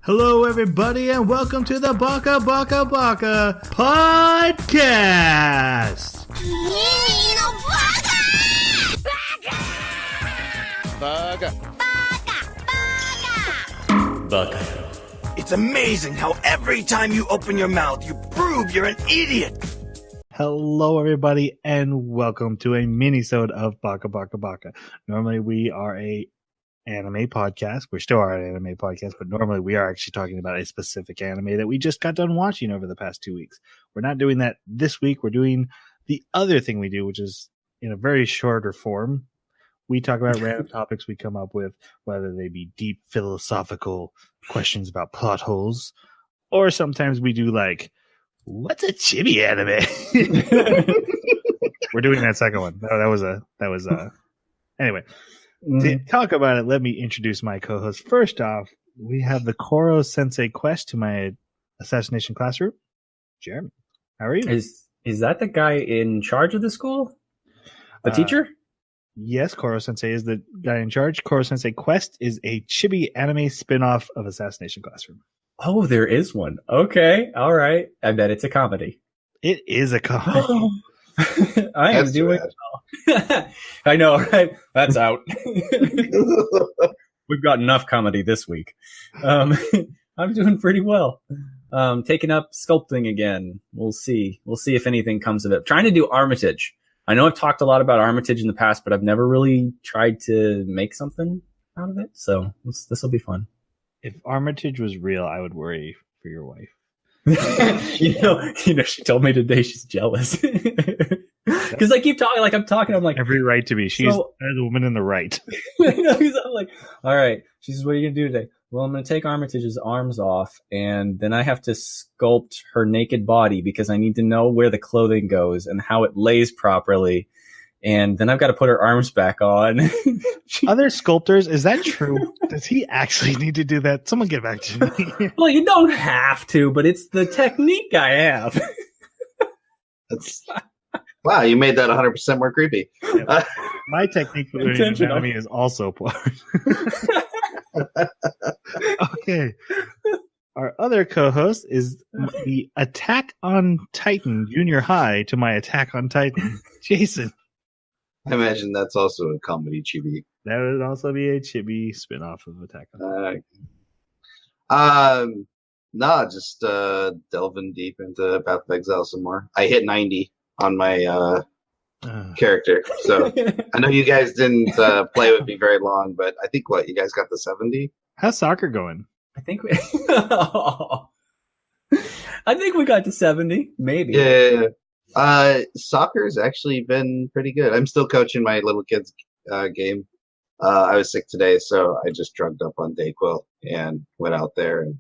Hello, everybody, and welcome to the Baka podcast. Baka. It's amazing how every time you open your mouth, you prove you're an idiot. Hello, everybody, and welcome to a mini-sode of Baka. Normally, we are a anime podcast. We still are an anime podcast, but normally we are actually talking about a specific anime that we just got done watching over the past 2 weeks. We're not doing that this week. We're doing the other thing we do, which is in a very shorter form. We talk about random topics we come up with, whether they be deep philosophical questions about plot holes, or sometimes we do like, what's a chibi anime? We're doing that second one. That was anyway. To talk about it, let me introduce my co-host. First off, we have the Koro Sensei Quest to my assassination classroom. Jeremy, how are you? Is that the guy in charge of the school? The teacher? Yes, Koro Sensei is the guy in charge. Koro Sensei Quest is a chibi anime spin-off of Assassination Classroom. Oh, there is one. Okay, all right. I bet it's a comedy. It is a comedy. I am doing well. I know, right? That's out. We've got enough comedy this week. I'm doing pretty well. Taking up sculpting again. We'll see. We'll see if anything comes of it. Trying to do Armitage. I know I've talked a lot about Armitage in the past, but I've never really tried to make something out of it. So this will be fun. If Armitage was real, I would worry for your wife. you know, she told me today she's jealous. Because I keep talking, I'm talking, I'm like... Every right to be. She's the woman in the right. I'm like, all right. She says, what are you going to do today? Well, I'm going to take Armitage's arms off, and then I have to sculpt her naked body because I need to know where the clothing goes and how it lays properly. And then I've got to put her arms back on. Other sculptors, is that true? Does he actually need to do that? Someone get back to me. Well, you don't have to, but it's the technique I have. Wow, you made that 100% more creepy. Yeah. My technique for doing anatomy is also part. Okay. Our other co-host is the Attack on Titan Junior High to my Attack on Titan, Jason. I imagine that's also a comedy chibi. That would also be a chibi spinoff of Attack on Titan. Just delving deep into Path of Exile some more. I hit 90 on my character, so I know you guys didn't play with me very long, but I think you guys got the 70. How's soccer going? I think we got to 70, maybe. Yeah. Soccer's actually been pretty good. I'm still coaching my little kids game. I was sick today, so I just drugged up on Dayquil and went out there. And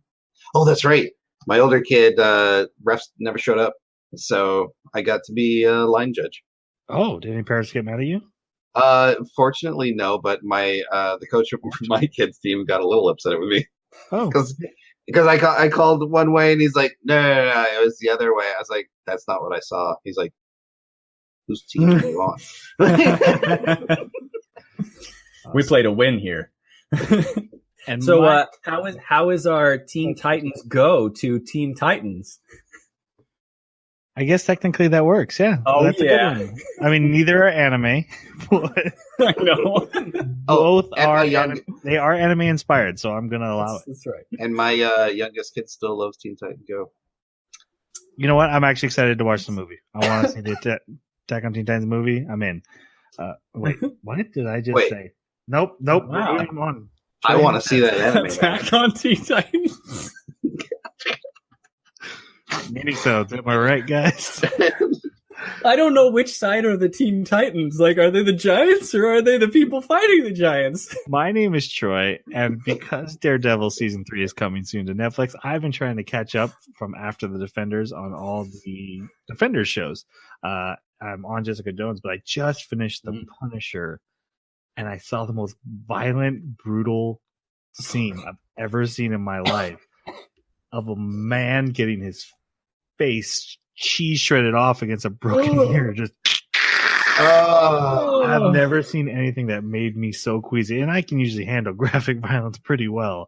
that's right. My older kid, refs never showed up, so I got to be a line judge. Oh, did any parents get mad at you? Fortunately, no. But the coach of my kids' team got a little upset with me. Oh, because I called one way and he's like, no, it was the other way. I was like, that's not what I saw. He's like, whose team are you on? We played a win here. And so, how is our Teen Titans Go to Teen Titans? I guess technically that works. Yeah. Oh, that's yeah. A good one. I mean, neither are anime. I know. Both are. They are anime inspired, so I'm gonna allow it. That's right. And my youngest kid still loves Teen Titan Go. You know what? I'm actually excited to watch the movie. I want to see the Attack on Teen Titans movie. I'm in. Wait, what did I just say? Nope. Wow. We're doing one. I want to see that anime. Attack on Teen Titans. Mini-sodes, am I right, guys? I don't know which side are the Teen Titans. Like, are they the Giants or are they the people fighting the Giants? My name is Troy, and because Daredevil Season 3 is coming soon to Netflix, I've been trying to catch up from after the Defenders on all the Defenders shows. I'm on Jessica Jones, but I just finished The Punisher, and I saw the most violent, brutal scene I've ever seen in my life of a man getting his face cheese shredded off against a broken ear. Just I've never seen anything that made me so queasy, and I can usually handle graphic violence pretty well.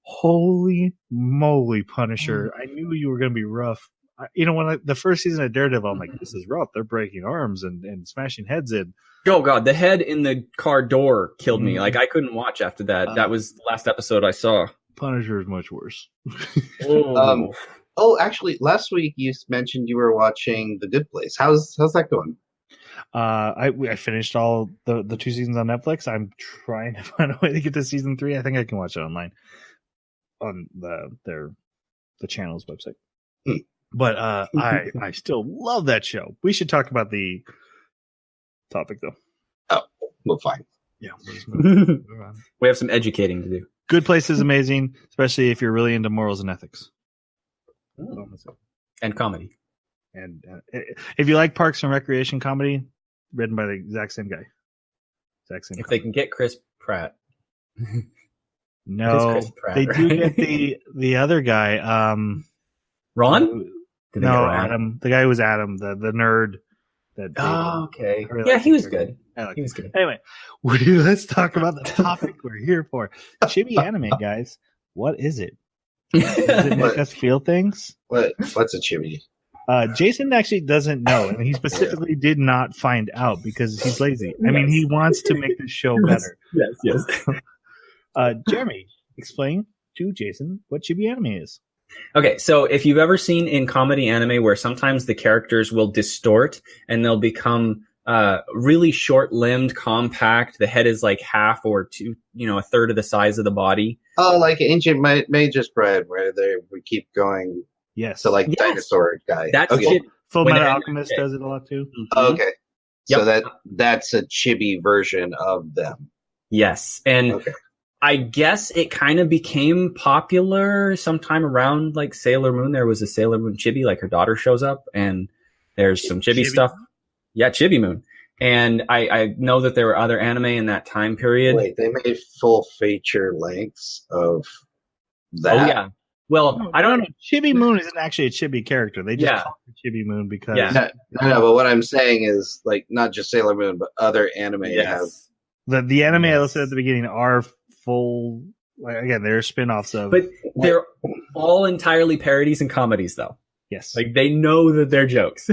Holy moly, Punisher! I knew you were going to be rough. When the first season of Daredevil, I'm like, this is rough. They're breaking arms and smashing heads in. Oh god, the head in the car door killed me. Like I couldn't watch after that. That was the last episode I saw. Punisher is much worse. Actually, last week you mentioned you were watching The Good Place. How's that going? I finished all the 2 seasons on Netflix. I'm trying to find a way to get to season 3. I think I can watch it online on the channel's website. But I still love that show. We should talk about the topic though. Oh, well, fine. Yeah, move on. We have some educating to do. Good Place is amazing, especially if you're really into morals and ethics. And comedy. And if you like Parks and Recreation comedy, written by the exact same guy. If they can get Chris Pratt. No, Chris Pratt, they do get the other guy. Ron? No, Adam. The guy who was Adam, the nerd. Okay. Really he was good. He was good. Anyway, let's talk about the topic we're here for. Chibi anime, guys. What is it? Does it make us feel things? What's a chibi? Jason actually doesn't know, and he specifically did not find out because he's lazy. I mean, he wants to make this show better. Yes. Jeremy, explain to Jason what chibi anime is. Okay, so if you've ever seen in comedy anime where sometimes the characters will distort and they'll become really short-limbed, compact, the head is like half or a third of the size of the body. Oh, like Ancient Mage's Bread, where we keep going. Yes. So dinosaur guy. That's okay. shit. Full Metal Alchemist does it a lot too. Mm-hmm. Oh, okay. Yep. So that's a chibi version of them. Yes, and I guess it kind of became popular sometime around like Sailor Moon. There was a Sailor Moon chibi, like her daughter shows up, and there's some chibi stuff. Yeah, Chibi Moon. And I know that there were other anime in that time period. Wait, they made full feature lengths of that? Oh, yeah. Well, I don't know. Chibi Moon isn't actually a chibi character. They just call it Chibi Moon because... No, but what I'm saying is, like, not just Sailor Moon, but other anime have... The anime I listed at the beginning are full... Again, they're spin-offs of... But they're all entirely parodies and comedies, though. Yes. Like, they know that they're jokes.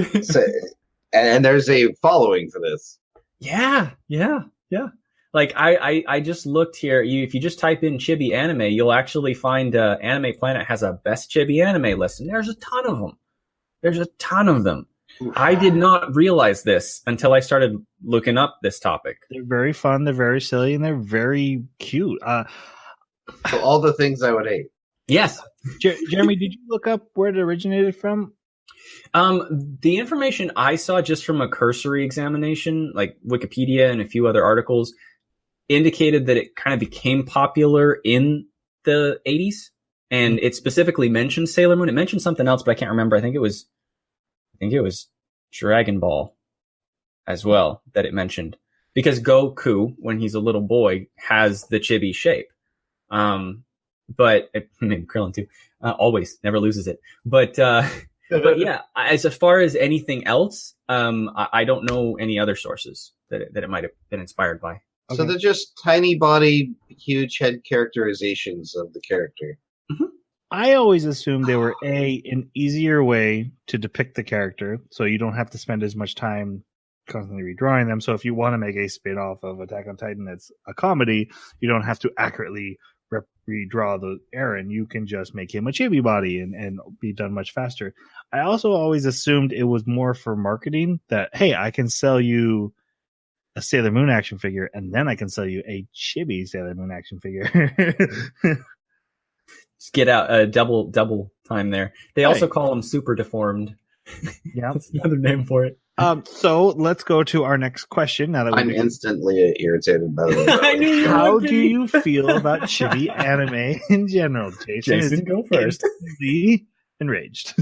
And there's a following for this. Yeah. Like, I just looked here. If you just type in Chibi anime, you'll actually find Anime Planet has a best Chibi anime list, and there's a ton of them. I did not realize this until I started looking up this topic. They're very fun, they're very silly, and they're very cute. So all the things I would hate. Yes. Jeremy, did you look up where it originated from? The information I saw just from a cursory examination, like Wikipedia and a few other articles, indicated that it kind of became popular in the 80s, and it specifically mentioned Sailor Moon. It mentioned something else, but I can't remember. I think it was Dragon Ball as well that it mentioned, because Goku, when he's a little boy, has the chibi shape. But maybe Krillin too. Always, never loses it. But yeah, as far as anything else, I don't know any other sources that it might have been inspired by. Okay. So they're just tiny body, huge head characterizations of the character. Mm-hmm. I always assumed they were an easier way to depict the character, so you don't have to spend as much time constantly redrawing them. So if you want to make a spin-off of Attack on Titan that's a comedy, you don't have to accurately redraw the Eren. You can just make him a chibi body and be done much faster. I also always assumed it was more for marketing, that, hey, I can sell you a Sailor Moon action figure, and then I can sell you a chibi Sailor Moon action figure. Just get out a double time there. They also call them super deformed. Yeah, that's another name for it. So let's go to our next question. Now that I'm instantly irritated by the I knew you How would do be. you feel about chibi anime in general, Jason? Jason, go first. Enraged.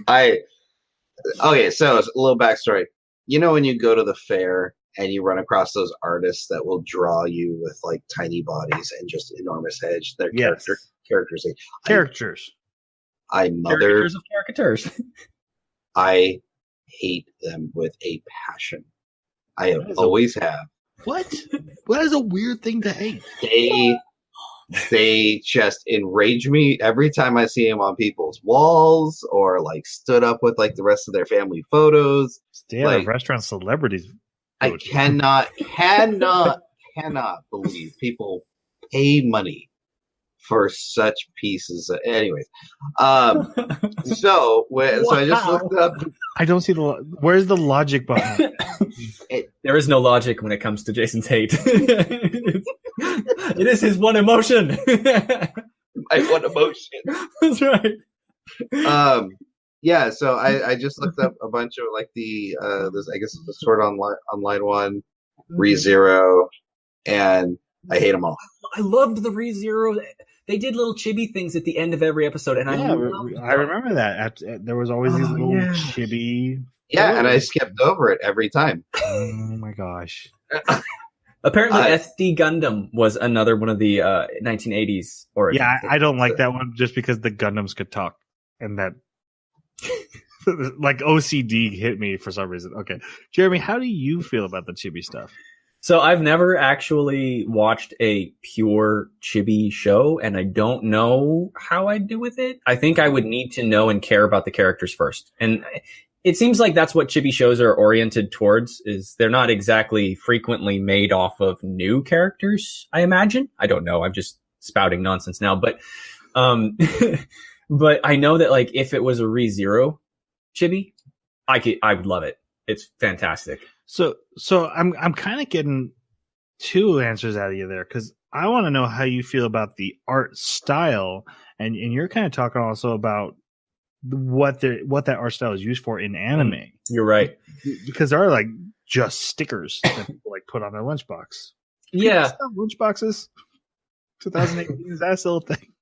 Okay, so a little backstory. You know when you go to the fair and you run across those artists that will draw you with like tiny bodies and just enormous heads, their characters. Caricatures of caricatures. I hate them with a passion. I always have. What? What is a weird thing to hate? they just enrage me every time I see them on people's walls or like stood up with like the rest of their family photos. Stay out Like, of restaurant celebrities. I cannot believe people pay money for such pieces. Anyways, so I just looked up. I don't see where's the logic behind it? There is no logic when it comes to Jason's hate. It is his one emotion. My one emotion. That's right. Yeah, so I just looked up a bunch of like the this, I guess, the Sword Online one, ReZero, and I hate them all. I loved the ReZero. They did little chibi things at the end of every episode, and I remember that. There was always these little chibi. Yeah, and I skipped over it every time. Oh my gosh! Apparently, SD Gundam was another one of the 1980s origins. Yeah, I don't like that one just because the Gundams could talk, and that like OCD hit me for some reason. Okay, Jeremy, how do you feel about the chibi stuff? So I've never actually watched a pure chibi show, and I don't know how I'd do with it. I think I would need to know and care about the characters first. And it seems like that's what chibi shows are oriented towards, is they're not exactly frequently made off of new characters, I imagine. I don't know. I'm just spouting nonsense now. But but I know that like if it was a ReZero chibi, I would love it. It's fantastic. So I'm kind of getting two answers out of you there, because I want to know how you feel about the art style, and you're kind of talking also about what that art style is used for in anime. You're right, because there are like just stickers that people like put on their lunchbox. Yeah, lunchboxes. 2018 is that still a thing?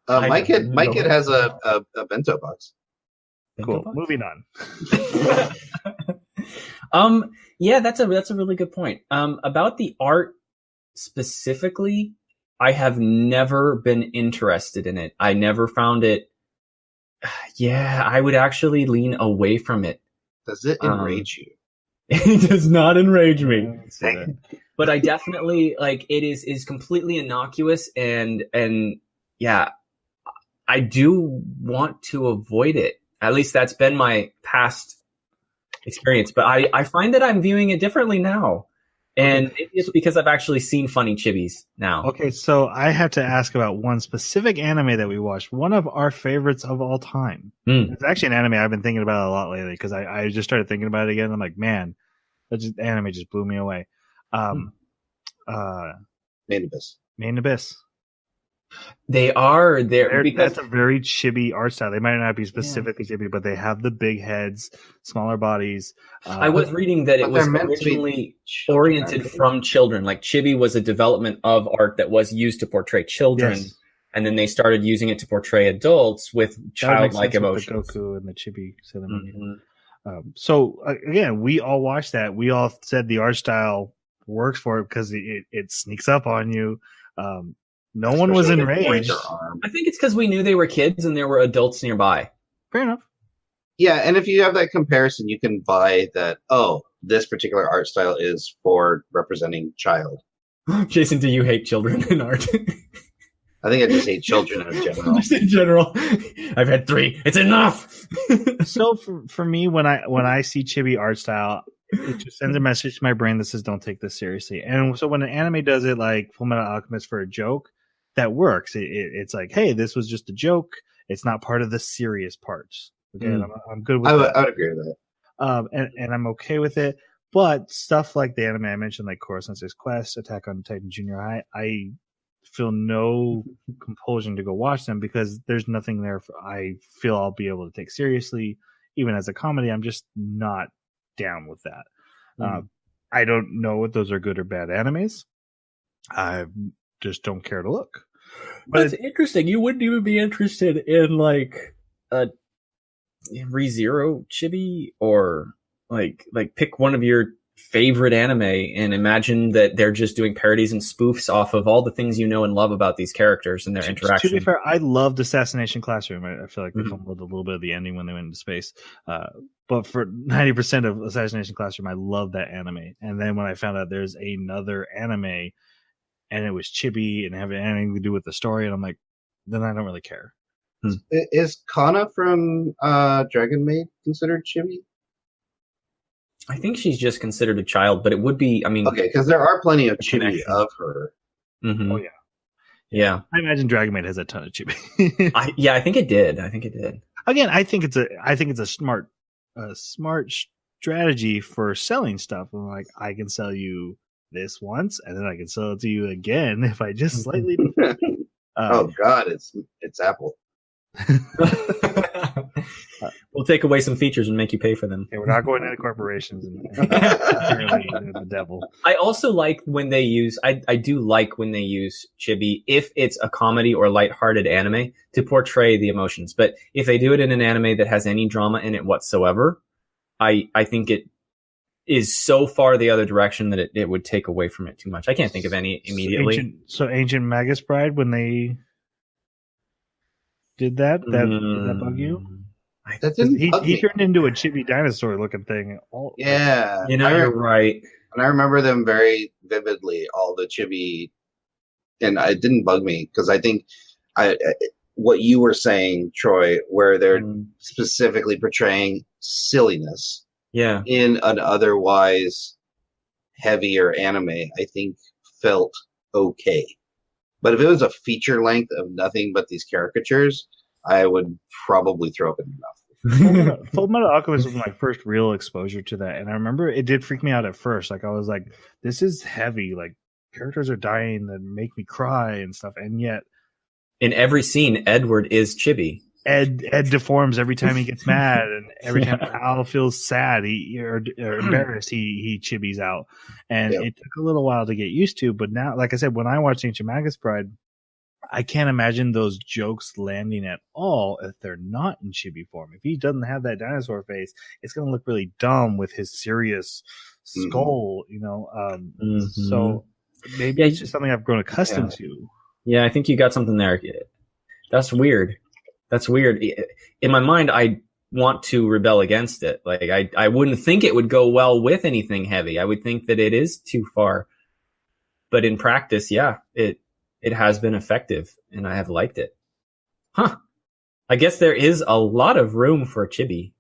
My kid has a bento box. Cool. Moving on. Yeah, that's a really good point. About the art specifically, I have never been interested in it. I never found it. Yeah, I would actually lean away from it. Does it enrage you? It does not enrage me. But I definitely like it is completely innocuous and yeah, I do want to avoid it. At least that's been my past experience, but I find that I'm viewing it differently now, and maybe it's because I've actually seen funny chibis now. Okay, so I have to ask about one specific anime that we watched, one of our favorites of all time. It's actually an anime I've been thinking about a lot lately, because I just started thinking about it again. I'm like, man, anime just blew me away. Main Abyss. Main Abyss. They are there because that's a very chibi art style. They might not be specifically chibi, but they have the big heads, smaller bodies. I was reading that it was originally oriented from children. Like chibi was a development of art that was used to portray children, and then they started using it to portray adults with childlike emotions. The Goku and the chibi ceremony. So again, we all watched that. We all said the art style works for it because it sneaks up on you. No one was enraged. I think it's because we knew they were kids and there were adults nearby. Fair enough. Yeah, and if you have that comparison, you can buy that, this particular art style is for representing child. Jason, do you hate children in art? I think I just hate children in general. Just in general. I've had 3. It's enough! So for me, when I see chibi art style, it just sends a message to my brain that says, don't take this seriously. And so when an anime does it, like Fullmetal Alchemist for a joke, that works. It's like, hey, this was just a joke. It's not part of the serious parts. Okay, I'm good with that. I would agree with that. And I'm okay with it. But stuff like the anime I mentioned, like Koro Sensei's Quest, Attack on Titan Junior High, I feel no compulsion to go watch them because there's nothing there I feel I'll be able to take seriously. Even as a comedy, I'm just not down with that. I don't know if those are good or bad animes. I just don't care to look. But it's interesting. You wouldn't even be interested in like a ReZero chibi, or like pick one of your favorite anime and imagine that they're just doing parodies and spoofs off of all the things you know and love about these characters and their interaction. To be fair, I loved Assassination Classroom. I feel like they fumbled a little bit of the ending when they went into space. But for 90% of Assassination Classroom, I love that anime. And then when I found out there's another anime, and it was chibi and having anything to do with the story, and I'm like, then I don't really care. Is Kana from Dragon Maid considered chibi? I think she's just considered a child, but it would be. I mean, Okay, because there are plenty of chibi connection. of her. Mm-hmm. Oh yeah. Yeah, I imagine Dragon Maid has a ton of chibi. I think it did. Again, I think it's a smart strategy for selling stuff. I'm like, I can sell you this once, and then I can sell it to you again if I just slightly. Oh God, it's Apple. We'll take away some features and make you pay for them. Okay, we're not going into corporations and apparently the devil. I also like when they use. I do like when they use chibi if it's a comedy or lighthearted anime to portray the emotions. But if they do it in an anime that has any drama in it whatsoever, I think it is so far the other direction that it would take away from it too much. I can't think of any immediately. Ancient Magus Bride, when they did that, did that bug you? That didn't bug he me. turned into a chibi dinosaur looking thing. Yeah, You're right. And I remember them very vividly, all the chibi, and it didn't bug me because I think what you were saying, Troy, where they're specifically portraying silliness in an otherwise heavier anime, I think felt okay. But if it was a feature length of nothing but these caricatures, I would probably throw up in my mouth. Full Metal Alchemist was my first real exposure to that, and I remember it did freak me out at first. Like I was like, "This is heavy. Like characters are dying that make me cry and stuff." And yet, in every scene, Edward is chibi. Ed deforms every time he gets mad, and every time Al feels sad or embarrassed, he chibis out. And it took a little while to get used to, but now, like I said, when I watched Ancient Magus Bride, I can't imagine those jokes landing at all if they're not in chibi form. If he doesn't have that dinosaur face, it's going to look really dumb with his serious skull, you know. So maybe it's just something I've grown accustomed to. Yeah, I think you got something there. That's weird. In my mind, I want to rebel against it. Like I wouldn't think it would go well with anything heavy. I would think that it is too far. But in practice, it has been effective, and I have liked it. Huh. I guess there is a lot of room for chibi.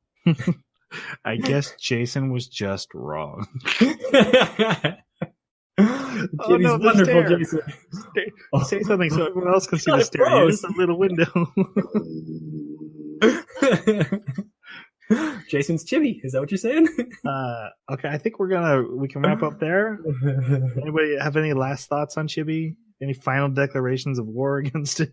I guess Jason was just wrong. Chibi's wonderful, Jason. Say something so everyone else can see the stair. It's a little window. Jason's chibi. Is that what you're saying? Okay, I think we can wrap up there. Anybody have any last thoughts on chibi? Any final declarations of war against it?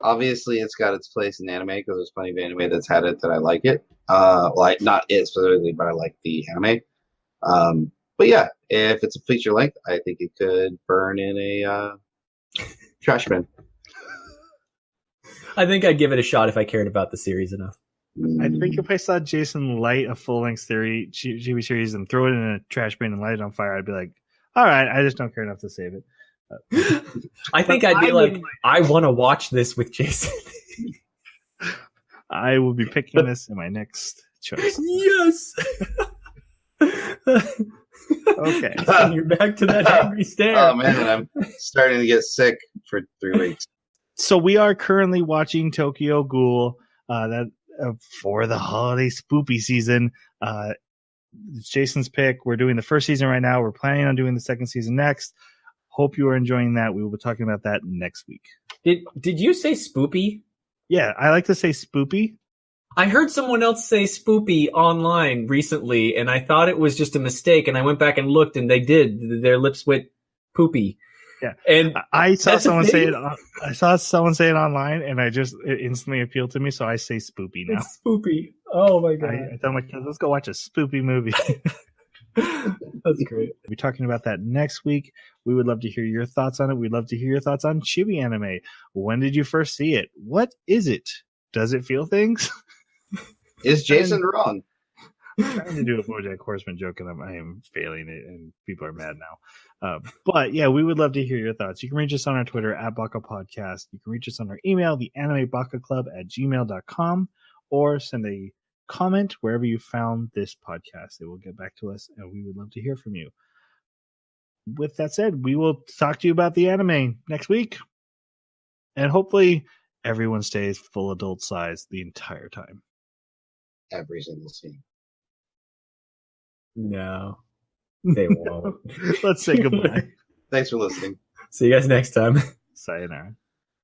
Obviously it's got its place in anime because there's plenty of anime that's had it that I like it. Like not it specifically, but I like the anime. But yeah, if it's a feature length, I think it could burn in a trash bin. I think I'd give it a shot if I cared about the series enough. I think if I saw Jason light a full-length TV series and throw it in a trash bin and light it on fire, I'd be like, all right, I just don't care enough to save it. I think I'd be like, I want to watch this with Jason. I will be picking this in my next choice. Yes. Okay. You're back to that angry stare. Oh man, I'm starting to get sick for 3 weeks. So we are currently watching Tokyo Ghoul for the holiday spoopy season. It's Jason's pick. We're doing the first season right now. We're planning on doing the second season next. Hope you are enjoying that. We will be talking about that next week. Did you say spoopy? Yeah, I like to say spoopy. I heard someone else say spoopy online recently, and I thought it was just a mistake, and I went back and looked, and they did. Their lips went poopy. Yeah, and I saw someone say it. I saw someone say it online, and it instantly appealed to me. So I say spoopy now. It's spoopy. Oh my god! I tell my kids, let's go watch a spoopy movie. That's great. We'll be talking about that next week. We would love to hear your thoughts on it. We'd love to hear your thoughts on Chibi anime. When did you first see it? What is it? Does it feel things? Is Jason wrong? I'm trying to do a BoJack Horseman joke, and I am failing it, and people are mad now. But yeah, we would love to hear your thoughts. You can reach us on our Twitter at Baka Podcast. You can reach us on our email, theanimebakaclub@gmail.com, or send a comment wherever you found this podcast. It will get back to us, and we would love to hear from you. with that said, we will talk to you about the anime next week. And hopefully everyone stays full adult size the entire time. Every single scene. No, they won't. Let's say goodbye. Thanks for listening. See you guys next time. Sayonara.